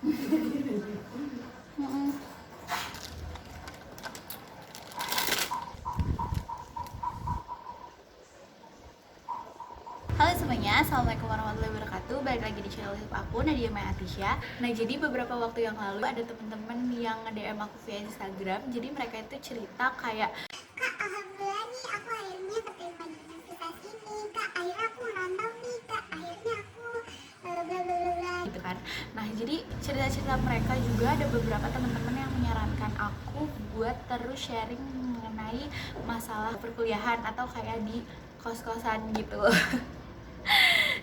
Mm-mm. Halo semuanya, Assalamualaikum warahmatullahi wabarakatuh. Balik lagi di channel YouTube aku, Nadia Maya Atisha. Nah, jadi beberapa waktu yang lalu ada temen-temen yang nge-DM aku via Instagram. Jadi mereka itu cerita kayak, Kak, alhamdulillah nih aku akhirnya keterima di universitas ini. Kak, akhirnya aku merantau nih. Kak, akhirnya aku bla bla bla bla. gitu kan. Nah, jadi cerita-cerita mereka juga ada beberapa teman-teman yang menyarankan aku buat terus sharing mengenai masalah perkuliahan atau kayak di kos-kosan gitu.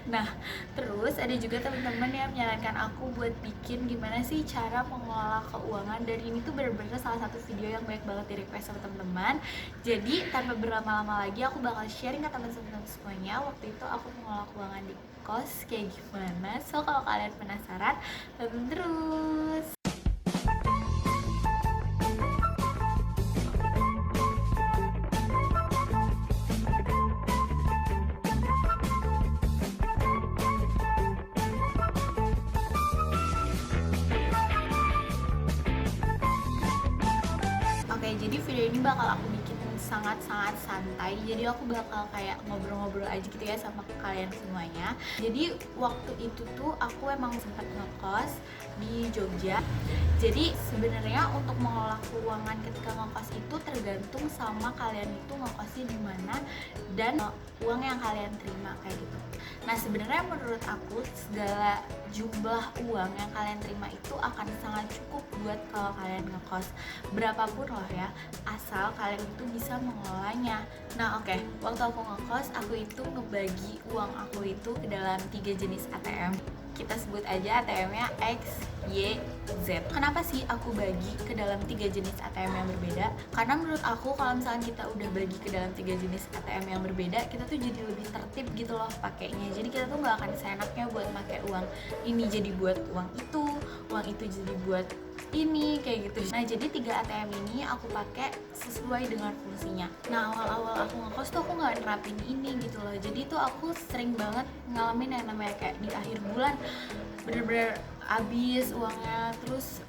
Nah, terus ada juga teman-teman yang menyarankan aku buat bikin gimana sih cara mengelola keuangan, dan ini tuh bener-bener salah satu video yang banyak banget di request sama teman-teman. Jadi tanpa berlama-lama lagi aku bakal sharing ke teman-teman semuanya waktu itu aku mengelola keuangan di kos kayak gimana. So kalau kalian penasaran, tonton terus. Oke, jadi video ini bakal aku bikin sangat-sangat santai. Jadi aku bakal kayak ngobrol-ngobrol aja gitu ya sama kalian semuanya. Jadi waktu itu tuh aku emang sempat ngekos di Jogja. Jadi sebenarnya untuk mengelola keuangan ketika ngekos itu tergantung sama kalian itu ngekosnya di mana dan uang yang kalian terima kayak gitu. Nah, sebenarnya menurut aku segala jumlah uang yang kalian terima itu akan sangat cukup buat kalau kalian ngekos berapapun loh ya, asal kalian itu bisa mengelolanya. Nah, oke, waktu aku ngekos aku itu ngebagi uang aku itu ke dalam 3 jenis ATM. Kita sebut aja ATM-nya X, Y, Z. Kenapa sih aku bagi ke dalam 3 jenis ATM yang berbeda? Karena menurut aku kalau misalnya kita udah bagi ke dalam 3 jenis ATM yang berbeda, kita tuh jadi lebih tertib gitu loh pakainya. Jadi kita tuh gak akan seenaknya buat pakai uang ini jadi buat uang itu jadi buat ini kayak gitu. Nah, jadi 3 ATM ini aku pakai sesuai dengan fungsinya. Nah, awal-awal aku ngekos tuh aku nggak nerapin ini gitu loh. Jadi tuh aku sering banget ngalamin yang namanya kayak di akhir bulan bener-bener habis uangnya, terus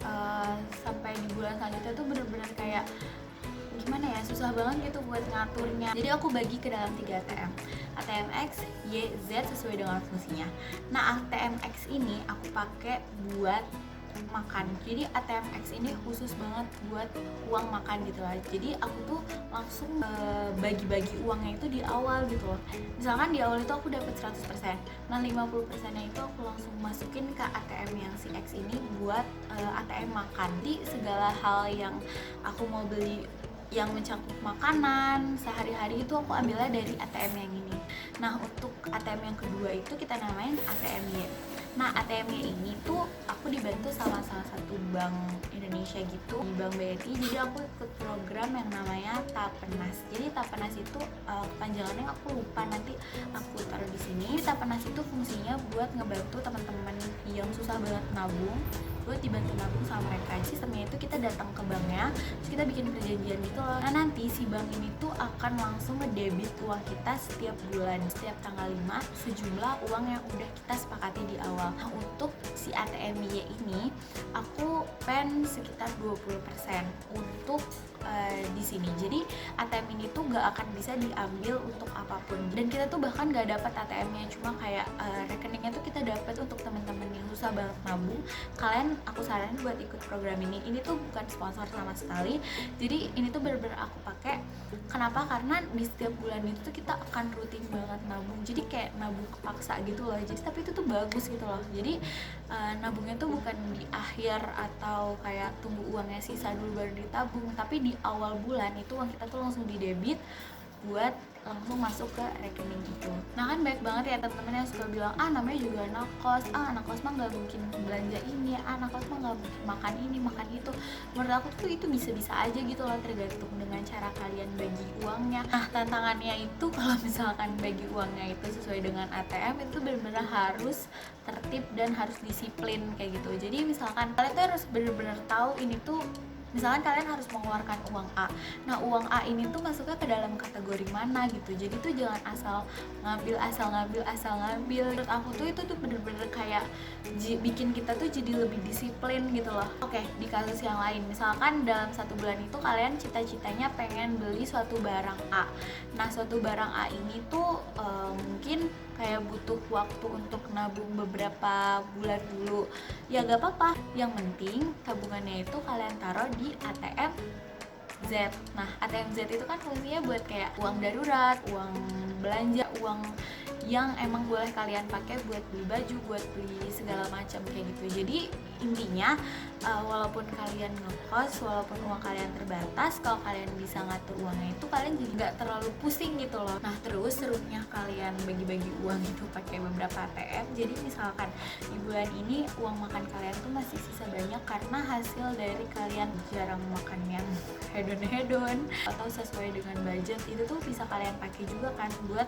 sampai di bulan selanjutnya tuh bener-bener kayak gimana ya, susah banget gitu buat ngaturnya. Jadi aku bagi ke dalam 3 ATM. ATM X, Y, Z sesuai dengan fungsinya. Nah, ATM X ini aku pakai buat makan. Jadi ATM X ini khusus banget buat uang makan gitu lah. Jadi aku tuh langsung bagi-bagi uangnya itu di awal gitu loh. Misalkan di awal itu aku dapat 100%. Nah, 50%-nya itu aku langsung masukin ke ATM yang si X ini buat ATM makan. Jadi segala hal yang aku mau beli yang mencakup makanan sehari-hari itu aku ambilnya dari ATM yang ini. Nah, untuk ATM yang kedua itu kita namain ATM Y. Nah, ATM-nya ini tuh aku dibantu sama salah satu bank Indonesia gitu, di Bank BRI. Jadi aku ikut program yang namanya Tapenas. Jadi Tapenas itu kepanjangannya aku lupa, nanti aku taruh di sini. Tapenas itu fungsinya buat ngebantu teman-teman yang susah banget nabung, buat dibantu nabung sama mereka. Sistemnya itu kita datang ke banknya, terus kita bikin perjanjian gitu loh. Nah, nanti si bank ini tuh akan langsung ngedebit uang kita setiap bulan, setiap tanggal 5 sejumlah uang yang udah kita sepakati di awal. Nah, untuk si ATM Y ini aku pen sekitar 20% untuk di sini. Jadi ATM ini tuh gak akan bisa diambil untuk apapun, dan kita tuh bahkan gak dapat ATM-nya, cuma kayak rekeningnya tuh kita dapat untuk teman-teman yang susah banget nabung. Kalian aku saranin buat ikut program ini. Ini tuh bukan sponsor sama sekali. Jadi ini tuh bener-bener aku pakai. Kenapa? Karena di setiap bulan itu tuh kita akan rutin banget nabung. Jadi kayak nabung kepaksa gitu loh. Jadi tapi itu tuh bagus gitu loh. Jadi nabungnya tuh bukan di akhir atau kayak tunggu uangnya sisa dulu baru ditabung, tapi di awal bulan itu uang kita tuh langsung didebit buat langsung masuk ke rekening itu. Nah, kan banyak banget ya teman-teman yang suka bilang, namanya juga anak kos mah nggak mungkin belanja ini, anak kos mah nggak mungkin makan ini makan itu. Menurut aku tuh itu bisa-bisa aja gitu loh, tergantung dengan cara kalian bagi uangnya. Nah, tantangannya itu kalau misalkan bagi uangnya itu sesuai dengan ATM, itu benar-benar harus tertib dan harus disiplin kayak gitu. Jadi misalkan kalian tuh harus benar-benar tahu ini tuh Misalkan kalian harus mengeluarkan uang A. Nah, uang A ini tuh masuknya ke dalam kategori mana gitu. Jadi tuh jangan asal ngambil. Menurut aku tuh itu tuh bener-bener kayak bikin kita tuh jadi lebih disiplin gitu loh. Oke, di kasus yang lain, misalkan dalam 1 bulan itu kalian cita-citanya pengen beli suatu barang A. Nah, suatu barang A ini tuh mungkin kayak butuh waktu untuk nabung beberapa bulan dulu. Ya gak apa-apa, yang penting tabungannya itu kalian taruh di ATM Z. Nah, ATM Z itu kan fungsinya buat kayak uang darurat, uang belanja, uang yang emang boleh kalian pakai buat beli baju, buat beli segala macam kayak gitu. Jadi intinya walaupun kalian ngekos, walaupun uang kalian terbatas, kalau kalian bisa ngatur uangnya itu kalian jadi nggak terlalu pusing gitu loh. Nah, terus serunya kalian bagi-bagi uang itu pakai beberapa ATM. Jadi misalkan di bulan ini uang makan kalian tuh masih sisa banyak karena hasil dari kalian jarang makan yang hedon-hedon atau sesuai dengan budget, itu tuh bisa kalian pakai juga kan buat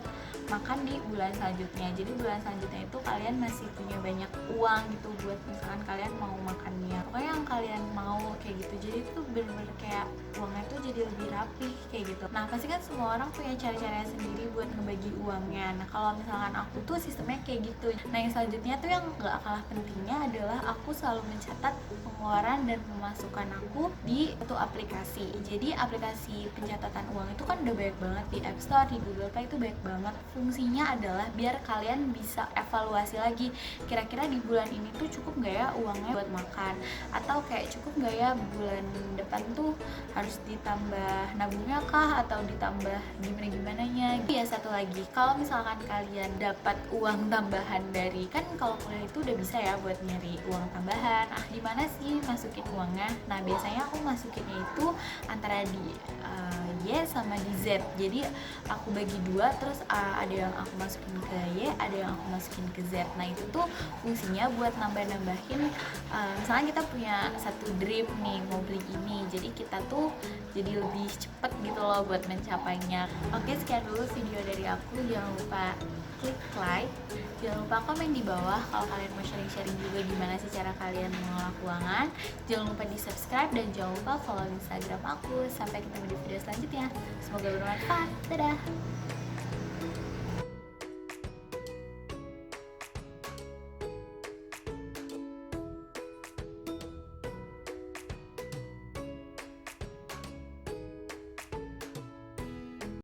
makan di bulan selanjutnya. Jadi bulan selanjutnya itu kalian masih punya banyak uang gitu buat misalkan kalian mau makannya, pokoknya yang kalian mau kayak gitu. Jadi itu bener-bener kayak uangnya tuh jadi lebih rapi kayak gitu. Nah, pasti kan semua orang punya cara-cara sendiri buat ngebagi uangnya. Nah, kalau misalkan aku tuh sistemnya kayak gitu. Nah, yang selanjutnya tuh yang gak kalah pentingnya adalah aku selalu mencatat pengeluaran dan pemasukan aku di satu aplikasi. Jadi aplikasi pencatatan uang itu kan udah banyak banget di App Store, di Google Play itu banyak banget. Fungsinya adalah biar kalian bisa evaluasi lagi, kira-kira di bulan ini tuh cukup gak ya uangnya buat makan, atau kayak cukup gak ya bulan depan tuh harus ditambah nabungnya kah, atau ditambah gimana-gimana nya. Ya, satu lagi, kalau misalkan kalian dapat uang tambahan dari, kan kalau kuliah itu udah bisa ya buat nyari uang tambahan. Di mana sih masukin uangnya? Nah, biasanya aku masukinnya itu antara di Y sama di Z. Jadi aku bagi dua, terus ada yang aku masukin ke Y, ada yang aku masukin ke Z. Nah, itu tuh fungsinya buat nambah-nambahin. Misalnya kita punya satu dream nih, mau beli ini, jadi kita tuh jadi lebih cepet gitu loh buat mencapainya. Oke, sekian dulu video dari aku. Jangan lupa klik like, jangan lupa komen di bawah kalau kalian mau sharing-sharing juga gimana sih cara kalian mengelola keuangan. Jangan lupa di subscribe dan jangan lupa follow Instagram aku. Sampai ketemu di video selanjutnya, semoga bermanfaat. Dadah.